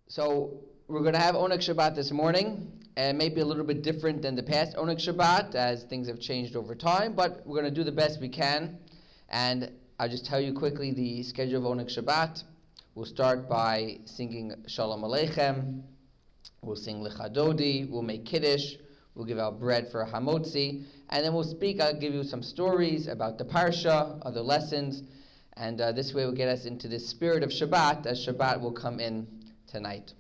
So we're going to have Oneg Shabbat this morning, and maybe a little bit different than the past Oneg Shabbat, as things have changed over time, but we're going to do the best we can. And I'll just tell you quickly the schedule of Oneg Shabbat. We'll start by singing Shalom Aleichem. We'll sing Lechadodi. We'll make Kiddush. We'll give out bread for Hamotzi. And then we'll speak. I'll give you some stories about the Parsha, other lessons. And this way will get us into the spirit of Shabbat, as Shabbat will come in tonight.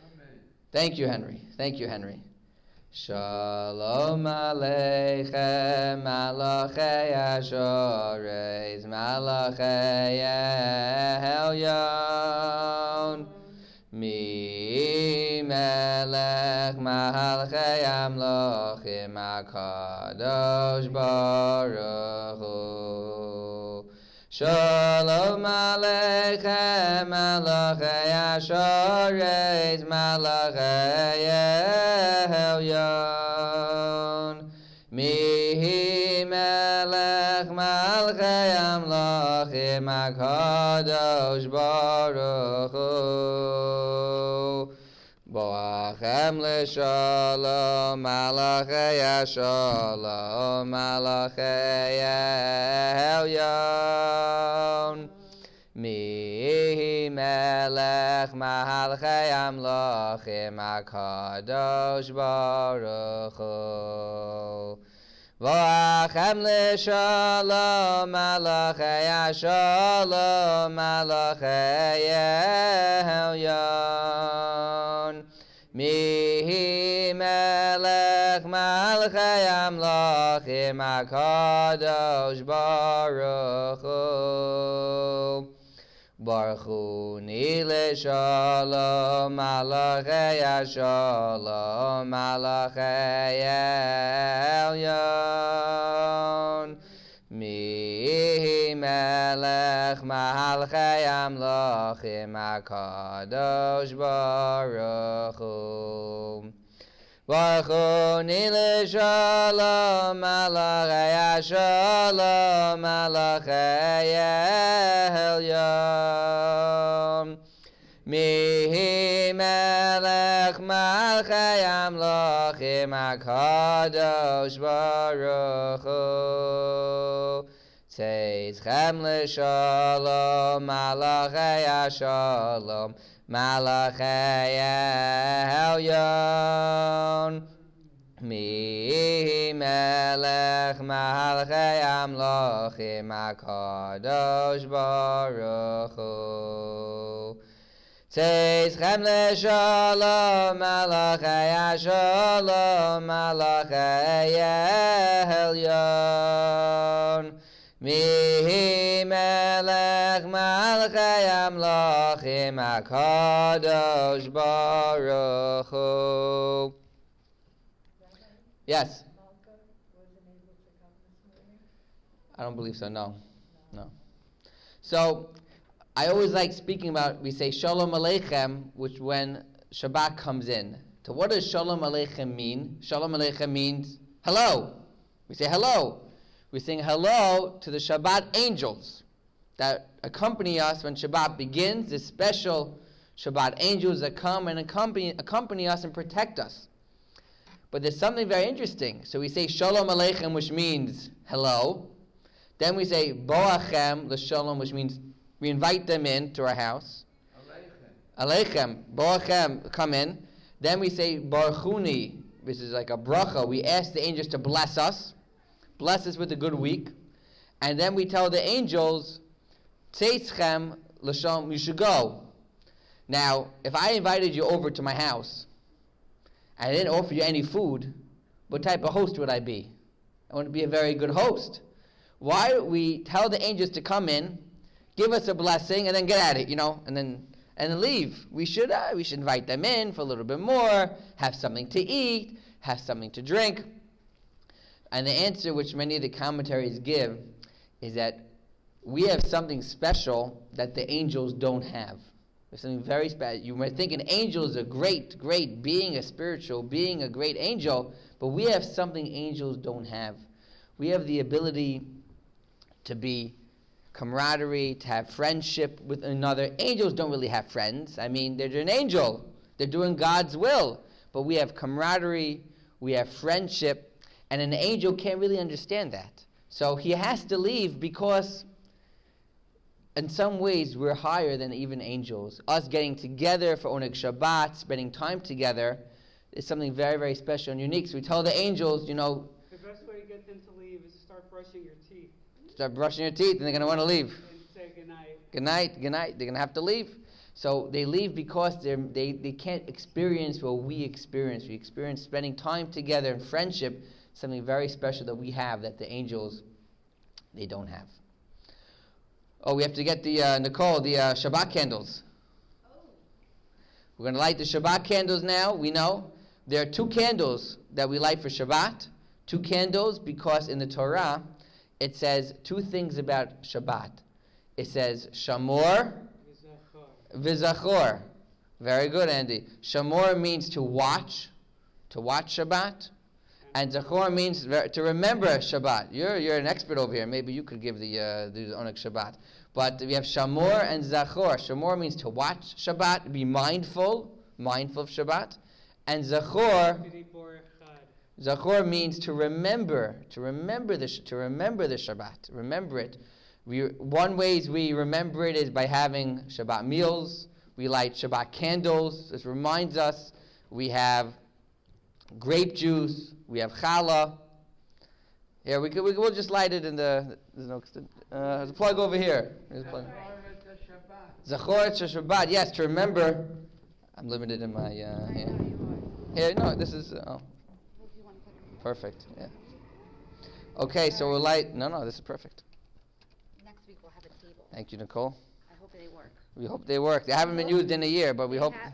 Amen. Thank you, Henry. Thank you, Henry. Shalom Aleichem, Malachei Ashoreis, Malachei Elyon. Mi melech malchei amlochim HaKadosh Baruch Hu. Shalom Aleichem, Malachei Ashoreis, Malachei Elyon. Mi melech malchei amlochim HaKadosh Baruch Hu. Boachem l'shalom, malachei ashalom, malachei elyon. Mi melech malchei amlochim HaKadosh Baruch Hu. Boachem l'shalom, malachei ashalom, malachei elyon. Mi melech malchei amlochim HaKadosh Baruch Hu. Baruch Hu ni l'shalom, malachei ashalom, malachei elyon. Mi melech malchei amlochim HaKadosh Baruch Hu. Baruch Hu ni l'shalom, malachei ashalom, malachei elyon. Mi melech malchei amlochim HaKadosh Baruch Hu. Tzeitzchem l'shalom, malachei ashalom, malachei elyon. Mi melech malchei amlochim HaKadosh Baruch Hu. Tzeitzchem l'shalom, malachei ashalom, malachei elyon. Mi melech malchei amlochim HaKadosh Baruch Hu. Yes? I don't believe so, no. So, I always like speaking about, we say Shalom Aleichem, which when Shabbat comes in. So what does Shalom Aleichem mean? Shalom Aleichem means hello. We say hello. We sing hello to the Shabbat angels that accompany us when Shabbat begins, the special Shabbat angels that come and accompany us and protect us. But there's something very interesting. So we say Shalom Aleichem, which means hello. Then we say Boachem l'shalom, which means we invite them in to our house. Aleichem, Boachem, come in. Then we say Baruchuni, which is like a bracha. We ask the angels to bless us with a good week. And then we tell the angels, Tzeitzchem l'shalom, you should go. Now, if I invited you over to my house, and I didn't offer you any food, what type of host would I be? I want to be a very good host. Why don't we tell the angels to come in, give us a blessing, and then get at it, and then leave? We should invite them in for a little bit more, have something to eat, have something to drink. And the answer, which many of the commentaries give, is that we have something special that the angels don't have. There's something very special. You might think an angel is a great, great being, a spiritual being, a great angel, but we have something angels don't have. We have the ability to be camaraderie, to have friendship with another. Angels don't really have friends. I mean, they're an angel. They're doing God's will. But we have camaraderie, we have friendship, and an angel can't really understand that. So he has to leave because in some ways we're higher than even angels. Us getting together for Oneg Shabbat, spending time together, is something very, very special and unique. So we tell the angels, the best way to get them to leave is to start brushing your teeth. Start brushing your teeth and they're going to want to leave. And say goodnight. Good night, good night. They're going to have to leave. So they leave because they can't experience what we experience. We experience spending time together in friendship, something very special that we have that the angels, they don't have. Oh, we have to get the, Nicole, the Shabbat candles. We're going to light the Shabbat candles now. We know there are 2 candles that we light for Shabbat. 2 candles because in the Torah it says 2 things about Shabbat. It says Shamor, V'zachor. Very good, Andy. Shamor means to watch Shabbat. And Zachor means to remember Shabbat. You're an expert over here. Maybe you could give the Oneg Shabbat. But we have Shamor and Zachor. Shamor means to watch Shabbat, be mindful of Shabbat. And Zachor means to remember the Shabbat, remember it. One ways we remember it is by having Shabbat meals. We light Shabbat candles. This reminds us. We have grape juice. We have challah. Here, we'll just light it in the. There's a plug over here. Zachor et Shabbat. Yes, to remember. I'm limited in my here. Here, no, this is. Perfect. Yeah. Okay, so we'll light. No, this is perfect. Next week we'll have a table. Thank you, Nicole. I hope they work. We hope they work. They haven't been used in a year, but we hope. Right,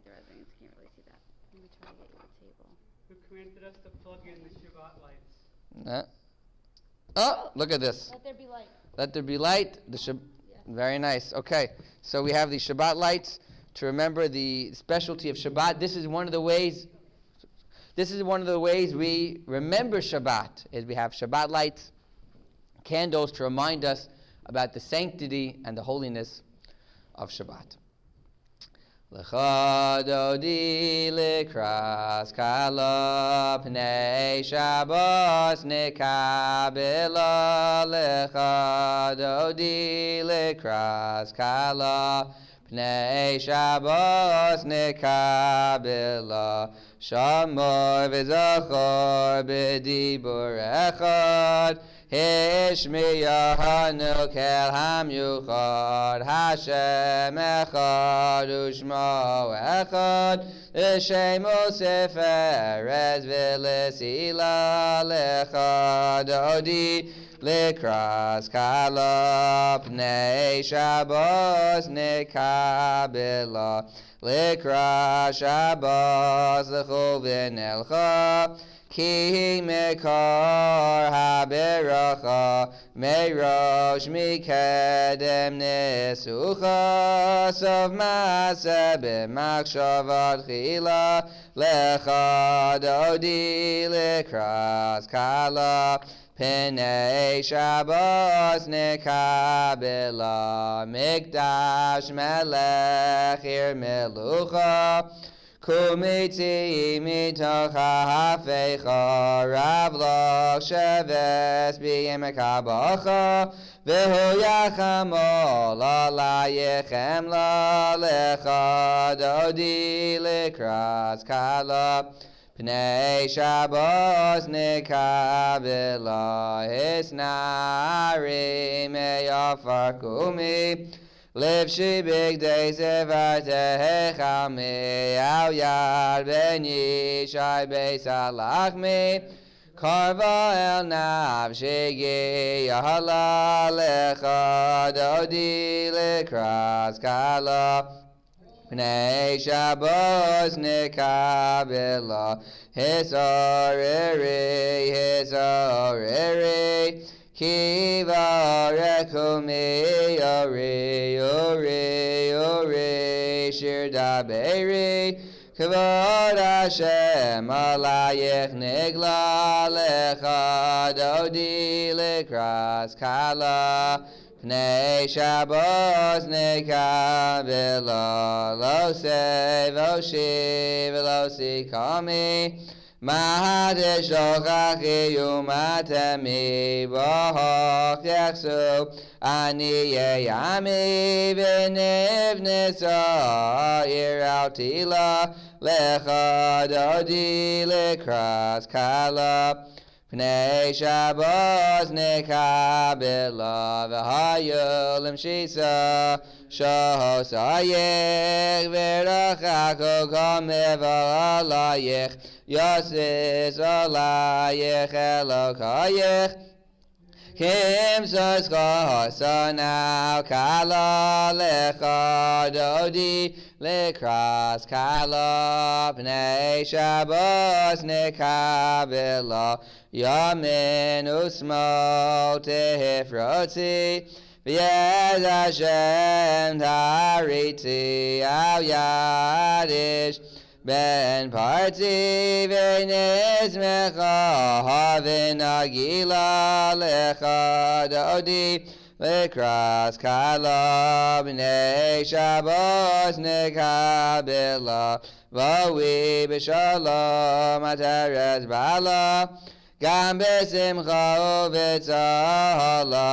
the residents can't really see that. Let me try to get you a table. Who commanded us to plug in the Shabbat lights? Oh, look at this. Let there be light. Let there be light. Very nice. Okay, so we have the Shabbat lights to remember the specialty of Shabbat. This is one of the ways we remember Shabbat, is we have Shabbat lights, candles to remind us about the sanctity and the holiness of Shabbat. Lecha dodi likras kala pnei Shabbos nekabela. Lecha dodi likras kala pnei Shabbos nekabela. Shamor v'zachor b'dibur echad. Hishmiyahanu kel hamyuchad. Hashem echad u'shmo echad. L'shemo seferez v'lesila. Lecha dodi likras kala pnei Shabbos nekabela. Likras Shabbos l'chuvin elcha. Ki mekar haberacha. Meirosh mikedem nesucha. Sof maaseh b'machshavat chila. Lecha dodi likras kala pnei Shabbos nekabela. Mikdash melech ir melucha. Kumiti mitocha hafecha. Ravloch sheves b'yemekabacha. V'hu yachamol alayechem la. Lecha dodi likras kala pnei Shabbos nekabela. Hisnari meyafar kumi. Livshi bigdei zevartei chami. Al yad ben yishai beis alachmi. Karva el nafshi yahala. Lecha dodi likras kala pnei Shabbos nekabela. Hisoriri. Ki varekumi ori shir daberi. Kavod Hashem alayich nigla. Lecha dodi likras kala Pnei Shabbos nekabel lo se voshi velo sikami Mahadish lochachi umatemi bohoch yachsu ani yeyami v'nivnisa irautila lecha dodi lekras kala Pnei Shabbos nekabel v'hayu limshisa shahos ayich v'rachako kamev alayich Yosis alayich elokayich Kim sosko sonau kala lecha dodi lekras kala Pnei Shabbos nekabel Yamin usmo tehifrotzi V'yez Hashem tariti Al yadish Ben parti v'nizmecha V'nagila lecha dodi Lekras kala B'nei Shabbos nekabela V'wi b'shalom Atares bala Gam b'simcha u'v'tzahala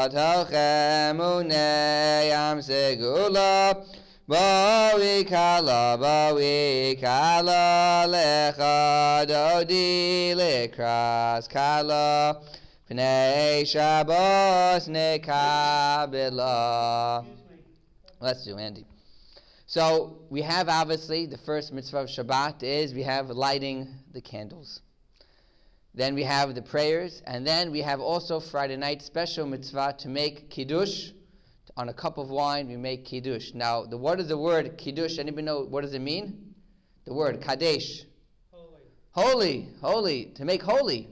Tochem u'neyam segula Bawi kala lecha dodi lekras kala Pnei Shabbos nekabela. Let's do, Andy. So we have obviously the first mitzvah of Shabbat is we have lighting the candles. Then we have the prayers, and then we have also Friday night special mitzvah to make kiddush. On a cup of wine, we make kiddush. Now, what is the word kiddush? Anybody know what does it mean? The word kadesh. Holy. To make holy.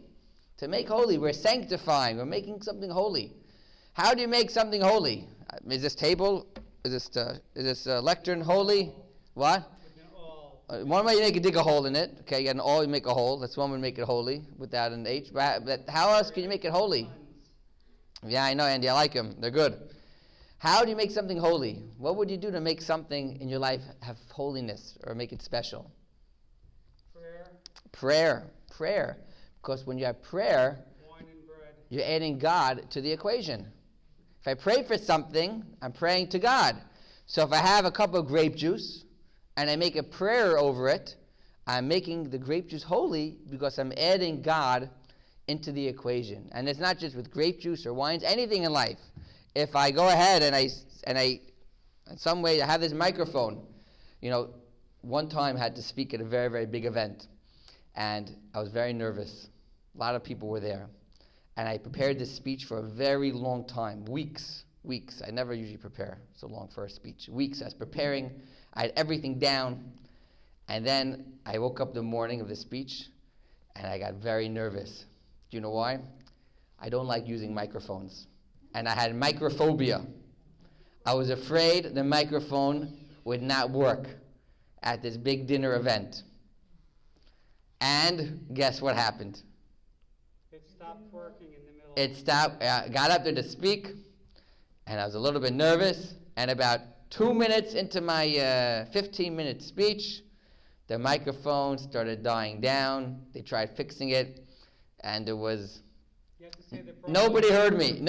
To make holy. We're sanctifying. We're making something holy. How do you make something holy? Is this table? Is this lectern holy? What? One way you dig a hole in it. Okay, you got an awl, you make a hole. That's one way to make it holy without an H. But how else can you make it holy? Yeah, I know, Andy. I like them. They're good. How do you make something holy? What would you do to make something in your life have holiness or make it special? Prayer. Because when you have prayer, wine and bread, you're adding God to the equation. If I pray for something, I'm praying to God. So if I have a cup of grape juice and I make a prayer over it, I'm making the grape juice holy because I'm adding God into the equation. And it's not just with grape juice or wines, anything in life. If I go ahead and I in some way I have this microphone, one time I had to speak at a very, very big event, and I was very nervous. A lot of people were there, and I prepared this speech for a very long time, weeks. I never usually prepare so long for a speech. Weeks I was preparing, I had everything down, and then I woke up the morning of the speech, and I got very nervous. Do you know why? I don't like using microphones. And I had microphobia. I was afraid the microphone would not work at this big dinner event. And guess what happened? It stopped working in the middle. It stopped. I got up there to speak, and I was a little bit nervous. And about 2 minutes into my 15-minute speech, the microphone started dying down. They tried fixing it, and it was... Nobody heard me.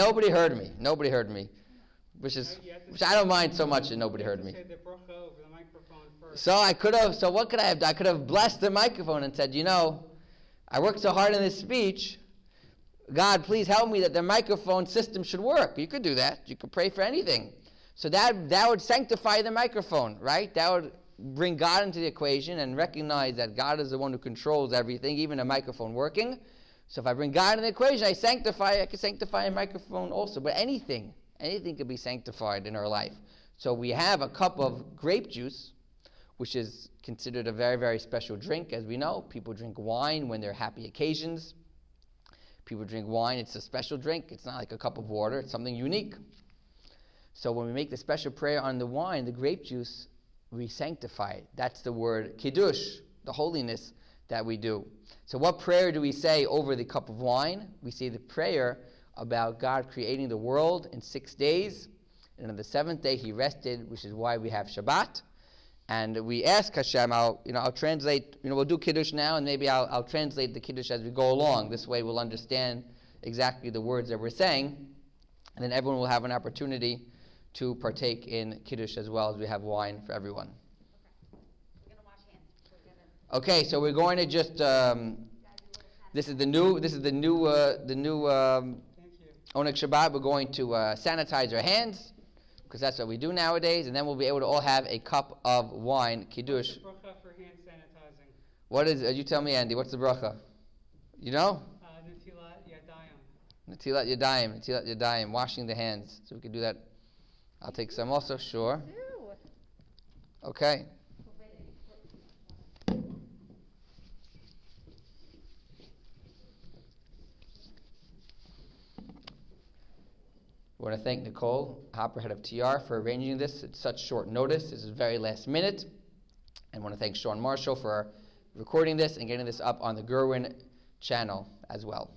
Which I don't mind so much that nobody heard me. So what could I have done? I could have blessed the microphone and said, I worked so hard on this speech. God, please help me that the microphone system should work. You could do that. You could pray for anything. So that would sanctify the microphone, right? That would bring God into the equation and recognize that God is the one who controls everything, even a microphone working. So if I bring God in the equation, I can sanctify a microphone also. But anything could be sanctified in our life. So we have a cup of grape juice, which is considered a very, very special drink. As we know, people drink wine when they're happy occasions. People drink wine, it's a special drink. It's not like a cup of water, it's something unique. So when we make the special prayer on the wine, the grape juice, we sanctify it. That's the word kiddush, the holiness that we do. So what prayer do we say over the cup of wine? We say the prayer about God creating the world in 6 days. And on the seventh day he rested, which is why we have Shabbat. And we ask Hashem, I'll translate, we'll do Kiddush now, and maybe I'll translate the Kiddush as we go along. This way we'll understand exactly the words that we're saying. And then everyone will have an opportunity to partake in Kiddush as well, as we have wine for everyone. We're gonna wash hands. Okay, so we're going to just, this is the new Oneg Shabbat. We're going to sanitize our hands, because that's what we do nowadays, and then we'll be able to all have a cup of wine, Kiddush. What's the bracha for hand sanitizing? What is, you tell me, Andy, what's the bracha? You know? Netilat Yadayim. Netilat Yadayim, washing the hands. So we can do that. I'll take some also, sure. Okay. We want to thank Nicole Hopper, head of TR, for arranging this at such short notice. This is very last minute. And I want to thank Sean Marshall for recording this and getting this up on the Gurwin channel as well.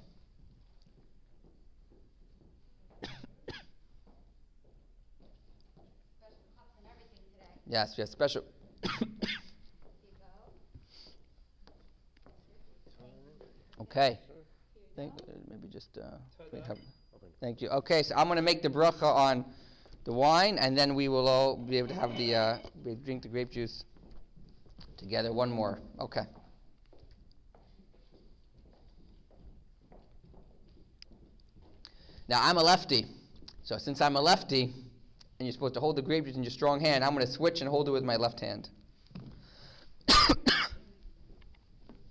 Special cups and everything today. Yes, we have special. Here you go. Okay. Maybe just thank you. Okay, so I'm going to make the bracha on the wine, and then we will all be able to have we drink the grape juice together. One more. Okay. Now, I'm a lefty. So since I'm a lefty, and you're supposed to hold the grape juice in your strong hand, I'm going to switch and hold it with my left hand.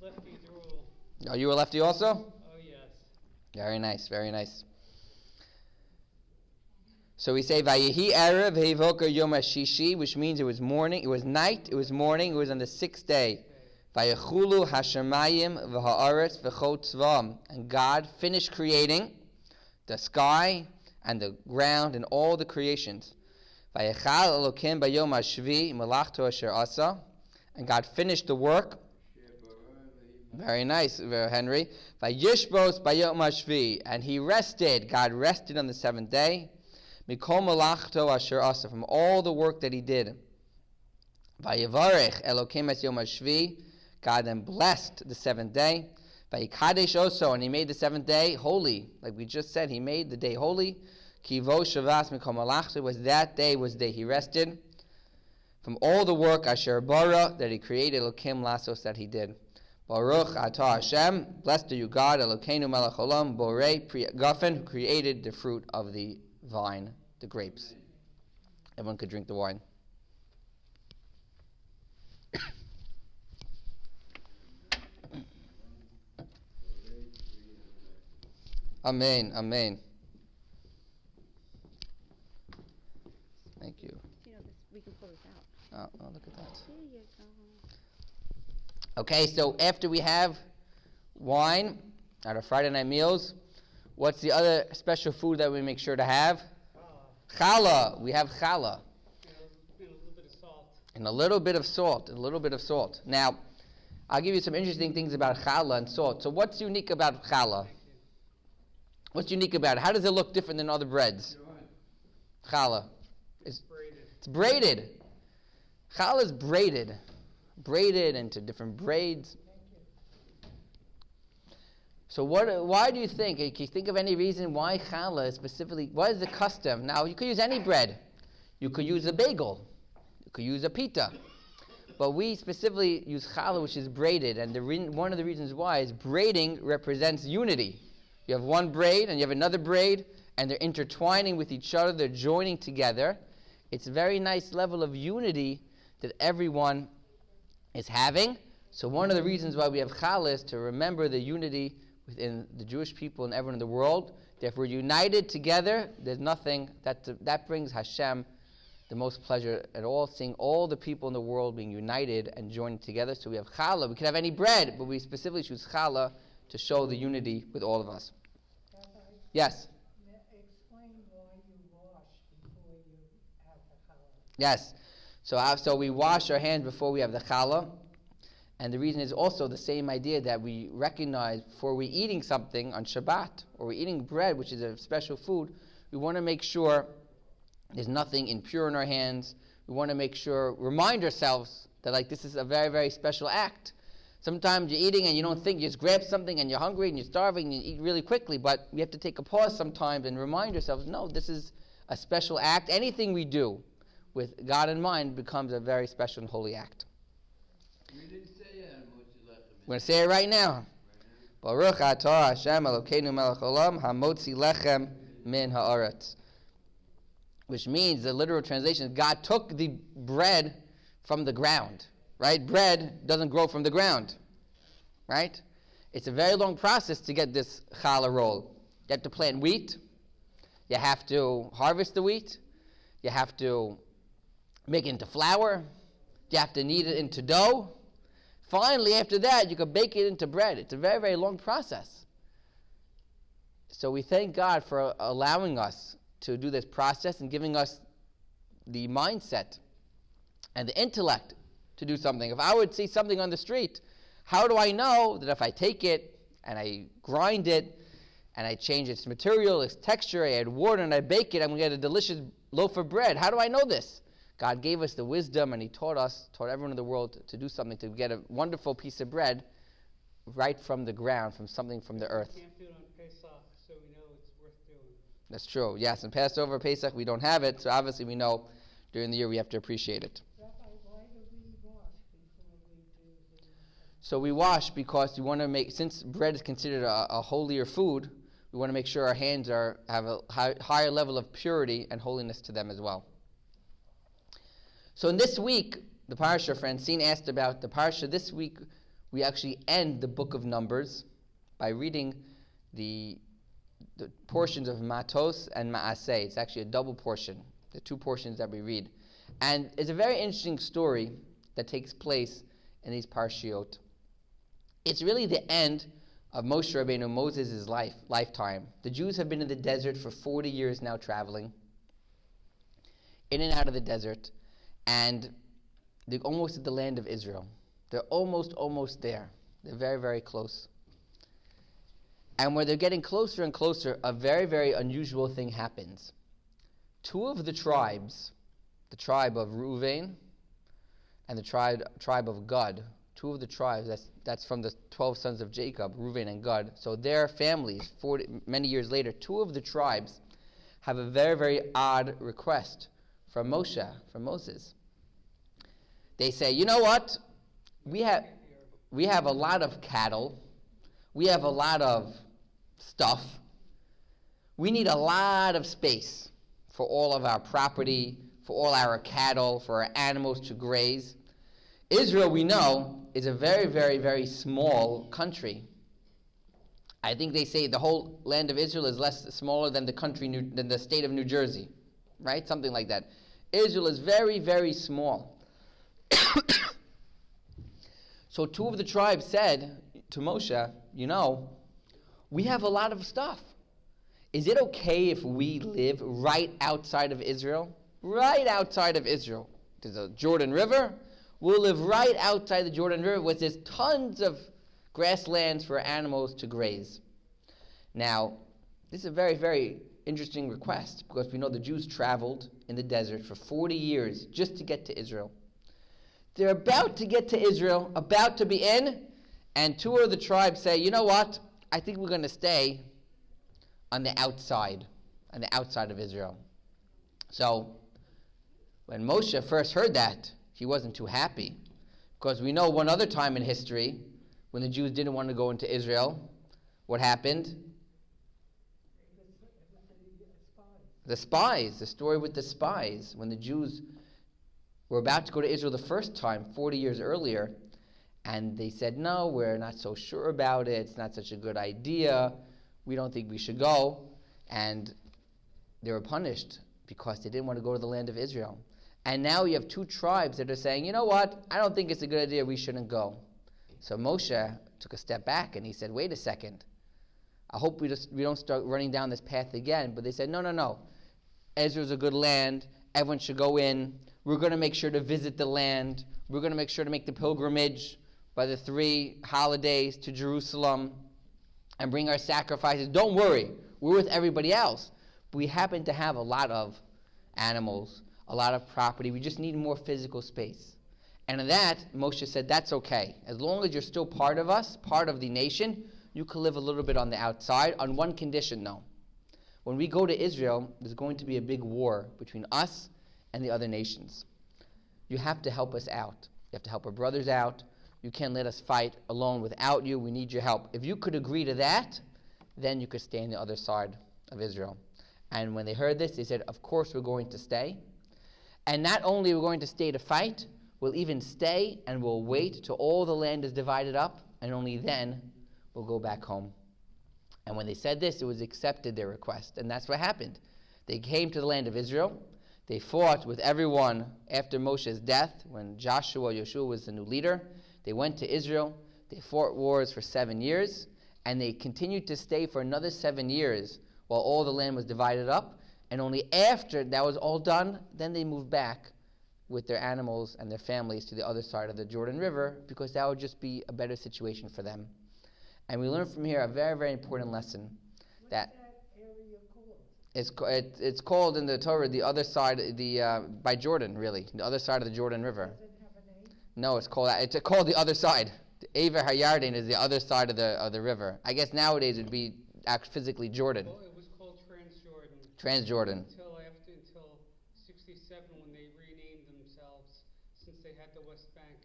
Lefty's rule. Are you a lefty also? Oh, yes. Very nice, very nice. So we say Vayehi Erev Heivoker Yom HaShishi, which means it was morning, it was night, it was morning, it was on the 6th day. Vayechulu Hashemayim v'ha'aretz v'chol tzvam. And God finished creating the sky and the ground and all the creations. Vayechal Elokim Bayom HaShvi Melachto Asher Asa. And God finished the work. Very nice, Henry. Vayishbos Bayom HaShvi. And He rested. God rested on the 7th day. Mikol Melachto Asher Asa. From all the work that He did. Vayevarech Elokim Es Yom HaShvi. God then blessed the 7th day. Vayikadesh also, and He made the 7th day holy. Like we just said, He made the day holy. Kivo Shavas Mikol Malachta, was that day, was the day He rested. From all the work, Asher Bara, that He created, Elokim Lasos, that He did. Baruch Atah Hashem, blessed are you God, Elokeinu Melech Olam, Borei Pri Gafen, who created the fruit of the vine, the grapes. Everyone could drink the wine. Amen, amen. Thank you. We can pull this out. Oh, look at that. There you go. Okay, so after we have wine at our Friday night meals, what's the other special food that we make sure to have? Challah. We have challah. And a little bit of salt. And a little bit of salt. A little bit of salt. Now, I'll give you some interesting things about challah and salt. So what's unique about challah? What's unique about it? How does it look different than other breads? Challah. It's braided. Challah is braided. Braided into different braids. So why do you think? Can you think of any reason why challah is specifically, what is the custom? Now, you could use any bread. You could use a bagel. You could use a pita. But we specifically use challah, which is braided. And one of the reasons why is braiding represents unity. You have one braid and you have another braid, and they're intertwining with each other. They're joining together. It's a very nice level of unity that everyone is having. So one of the reasons why we have challah is to remember the unity within the Jewish people and everyone in the world. That if we're united together, there's nothing that brings Hashem the most pleasure at all, seeing all the people in the world being united and joined together. So we have challah. We could have any bread, but we specifically choose challah to show the unity with all of us. Rabbi, Yes. explain why you wash before you have the challah. Yes. So we wash our hands before we have the challah. And the reason is also the same idea that we recognize before we're eating something on Shabbat, or we're eating bread, which is a special food, we want to make sure there's nothing impure in our hands. We want to make sure, remind ourselves that like this is a very, very special act. Sometimes you're eating and you don't think, you just grab something and you're hungry and you're starving and you eat really quickly, but we have to take a pause sometimes and remind ourselves, no, this is a special act. Anything we do with God in mind becomes a very special and holy act. We didn't say We're going to say it right now. Baruch atah Hashem Elokeinu melech olam hamotzi lechem min haaretz. Which means, the literal translation, God took the bread from the ground. Right? Bread doesn't grow from the ground. Right? It's a very long process to get this challah roll. You have to plant wheat. You have to harvest the wheat. You have to make it into flour. You have to knead it into dough. Finally, after that, you can bake it into bread. It's a very, very long process. So we thank God for allowing us to do this process and giving us the mindset and the intellect to do something. If I would see something on the street, how do I know that if I take it and I grind it and I change its material, its texture, I add water and I bake it, I'm going to get a delicious loaf of bread? How do I know this? God gave us the wisdom, and He taught everyone in the world to do something, to get a wonderful piece of bread right from the ground, from something from the earth. We can't do it on Pesach, so we know it's worth doing. That's true. Yes, in Passover, Pesach, we don't have it, so obviously we know during the year we have to appreciate it. Rabbi, why do we wash before we do the... So we wash because we want to make, since bread is considered a holier food, we want to make sure our hands have a higher level of purity and holiness to them as well. So in this week, the parsha, Francine asked about the parsha. This week, we actually end the book of Numbers by reading the portions of Matos and Maaseh. It's actually a double portion, the two portions that we read. And it's a very interesting story that takes place in these parshiot. It's really the end of Moshe Rabbeinu, Moses' lifetime. The Jews have been in the desert for 40 years now, traveling in and out of the desert. And they're almost at the land of Israel. They're almost there. They're very, very close. And when they're getting closer and closer, a very, very unusual thing happens. Two of the tribes, the tribe of Reuven and the tribe of Gad, two of the tribes, that's from the 12 sons of Jacob, Reuven and Gad. So their families, many years later, two of the tribes have a very, very odd request from Moses. They say, you know what? We have a lot of cattle. We have a lot of stuff. We need a lot of space for all of our property, for all our cattle, for our animals to graze. Israel, we know, is a very, very, very small country. I think they say the whole land of Israel is smaller than than the state of New Jersey, right? Something like that. Israel is very, very small. So two of the tribes said to Moshe, you know, we have a lot of stuff. Is it okay if we live right outside of Israel? Right outside of Israel. There's a Jordan River. We'll live right outside the Jordan River where there's tons of grasslands for animals to graze. Now, this is a very, very interesting request because we know the Jews traveled in the desert for 40 years just to get to Israel. They're about to get to Israel, about to be in, and two of the tribes say, you know what? I think we're going to stay on the outside of Israel. So when Moshe first heard that, he wasn't too happy because we know one other time in history when the Jews didn't want to go into Israel, what happened? The spies, the story with the spies. When the Jews were about to go to Israel the first time, 40 years earlier, and they said, no, we're not so sure about it, it's not such a good idea, we don't think we should go, and they were punished because they didn't want to go to the land of Israel. And now you have two tribes that are saying, you know what, I don't think it's a good idea, we shouldn't go. So Moshe took a step back and he said, wait a second, I hope we don't start running down this path again. But they said, no. Israel's a good land. Everyone should go in. We're going to make sure to visit the land. We're going to make sure to make the pilgrimage. by the 3 holidays to Jerusalem and bring our sacrifices. Don't worry, we're with everybody else. But we happen to have a lot of animals, a lot of property. We just need more physical space. And in that, Moshe said, that's okay. As long as you're still part of us, part of the nation, you can live a little bit on the outside, on one condition, though. When we go to Israel, there's going to be a big war between us and the other nations. You have to help us out. You have to help our brothers out. You can't let us fight alone without you. We need your help. If you could agree to that, then you could stay on the other side of Israel. And when they heard this, they said, of course we're going to stay. And not only we're going to stay to fight, we'll even stay and we'll wait till all the land is divided up, and only then we'll go back home. And when they said this, it was accepted, their request. And that's what happened. They came to the land of Israel. They fought with everyone after Moshe's death, when Joshua was the new leader. They went to Israel. They fought wars for 7 years. And they continued to stay for another 7 years while all the land was divided up. And only after that was all done, then they moved back with their animals and their families to the other side of the Jordan River, because that would just be a better situation for them. And we learn from here a very, very important lesson. That area called? it's called in the Torah the other side, by Jordan, really, the other side of the Jordan River. Does it have a name? No, it's called the other side. The Aver HaYarden is the other side of the river. I guess nowadays it'd be physically Jordan. Well, it was called Transjordan. Transjordan. Until 67, when they renamed themselves, since they had the West Bank.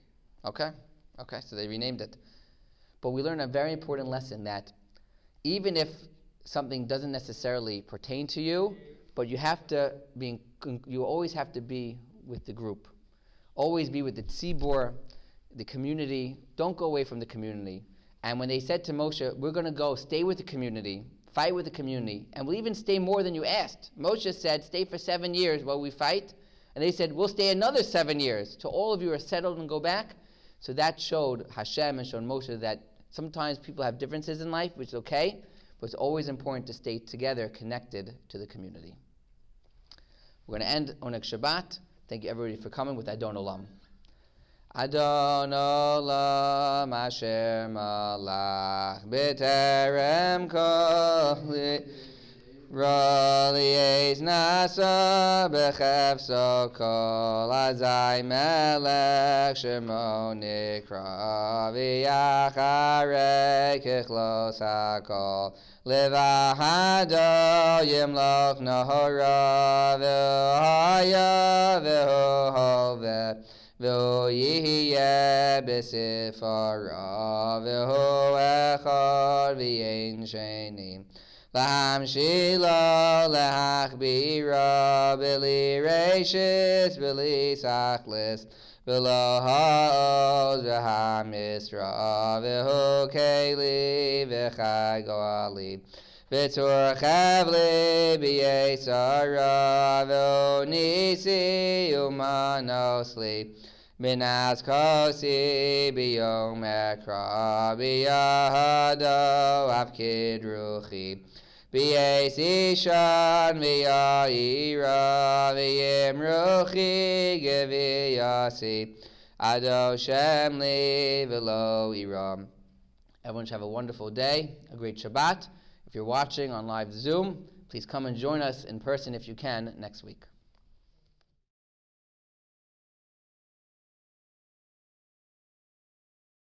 Okay, so they renamed it. But we learn a very important lesson, that even if something doesn't necessarily pertain to you, but you always have to be with the group. Always be with the tzibur, the community. Don't go away from the community. And when they said to Moshe, we're going to go stay with the community, fight with the community, and we'll even stay more than you asked. Moshe said, stay for 7 years while we fight. And they said, we'll stay another 7 years till all of you are settled and go back. So that showed Hashem and showed Moshe that sometimes people have differences in life, which is okay, but it's always important to stay together, connected to the community. We're going to end Oneg Shabbat. Thank you everybody for coming with Adon Olam. Adon Olam Asher Malach B'terem Kol Rolies Nasa B'chefso Kol Azai Melech Shemo Nikra V'yacharei Kichlos HaKol Levahado Yimloch Nahora V'haya V'hohoveh V'hu yihye b'sifara V'hu echad v'yein sheni L'hamshilo l'hachbira B'li reishis B'li sachlis V'lo ha'oz v'hamisra V'hu keli v'chai go'ali V'tur chavli b'yesara V'hu nisi umanosli B'naz kosi b'yom ekra B'yahado avkid ruchi B'yesishan v'ya'ira V'yim ruchi geviyasi Ado shemli v'lo iram. Everyone should have a wonderful day, a great Shabbat. If you're watching on live Zoom, please come and join us in person if you can next week.